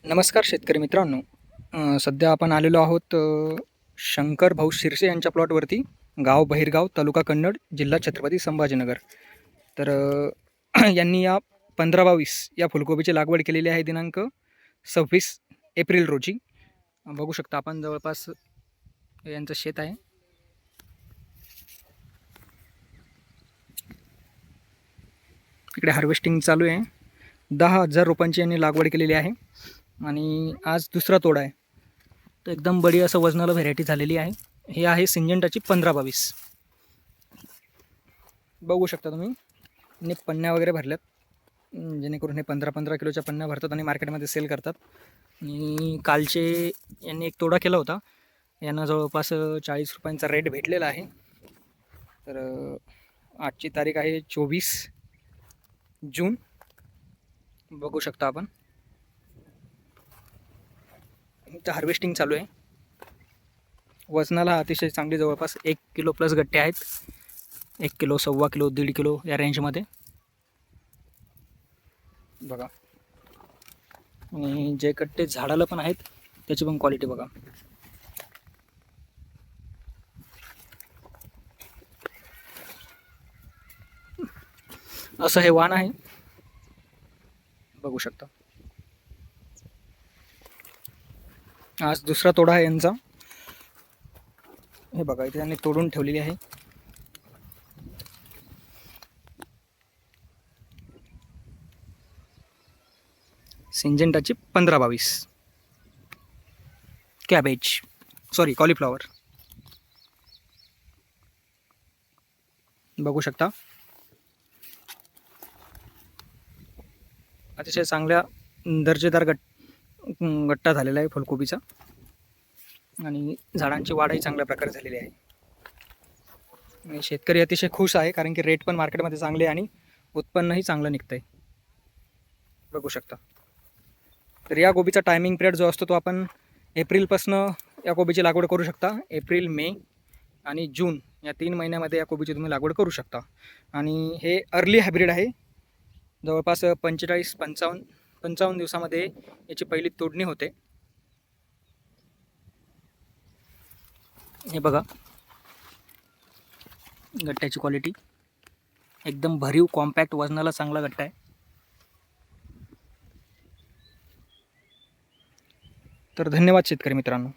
नमस्कार शेतकरी मित्रांनो. सध्या आपण आलेलो आहोत शंकर भाऊ शिरसे यांच्या प्लॉटवरती. गाव बहिरगाव, तालुका कन्नड, जिल्हा छत्रपती संभाजीनगर. तर यांनी या 15-22 या फुलकोबीची लागवड केलेली आहे दिनांक 26 एप्रिल रोजी. बघू शकता आपण जवळपास यांचं शेत आहे. इकडे हार्वेस्टिंग चालू आहे. 10,000 रोपांची यांनी लागवड केलेली आहे आणि आज दुसरा तोडा आहे. तर एकदम बडी असं वजनाला व्हेरायटी झालेली आहे. हे आहे सिंजंटाची 15-22. बघू शकता तुम्ही. यांनी पन्न्या वगैरे भरल्यात, जेणेकरून हे 15-15 किलोच्या पन्न्या भरतात आणि मार्केटमध्ये सेल करतात. आणि कालचे यांनी एक तोडा केला होता. यांना जवळपास 40 रुपयांचा रेट भेटलेला आहे. तर आजची तारीख आहे 24 जून. बघू शकता आपण. इथं हार्वेस्टिंग चालू आहे. वजनाला अतिशय चांगली, जवळपास 1 किलो प्लस गट्टे आहेत. 1 किलो, 1.25 किलो, 1.5 किलो या रेंजमध्ये बघा. आणि जे गट्टे झाडाला पण आहेत त्याची पण क्वालिटी बघा. असं हे वाण आहे, बघू शकता. आज दुसरा तोडा आहे यांचा. हे बघा, इथे त्यांनी तोडून ठेवलेली आहे. सिंजंटाची 15-22 कॉलीफ्लॉवर. बघू शकता. अतिशय चांगल्या दर्जेदार गट्टा झालेला आहे फुलकोबीचा आणि झाडांची वाढही चांगल्या प्रकारे झालेली आहे. आणि शेतकरी अतिशय खुश आहे, कारण की रेट पण मार्केटमध्ये चांगले आणि उत्पन्नही चांगलं निघतं आहे. बघू शकता. तर या कोबीचा टायमिंग पिरियड जो असतो तो आपण एप्रिलपासनं या कोबीची लागवड करू शकता. एप्रिल, मे आणि जून या 3 महिन्यामध्ये या कोबीची तुम्ही लागवड करू शकता. आणि हे अर्ली हायब्रिड आहे. जवळपास 45-55 दिवसामध्ये याची पहिली तोडणी होते. हे बघा, गट्ट्याची क्वालिटी एकदम भरीव, कॉम्पॅक्ट, वजनाला चांगला गट्टा आहे. तर धन्यवाद शेतकरी मित्रांनो.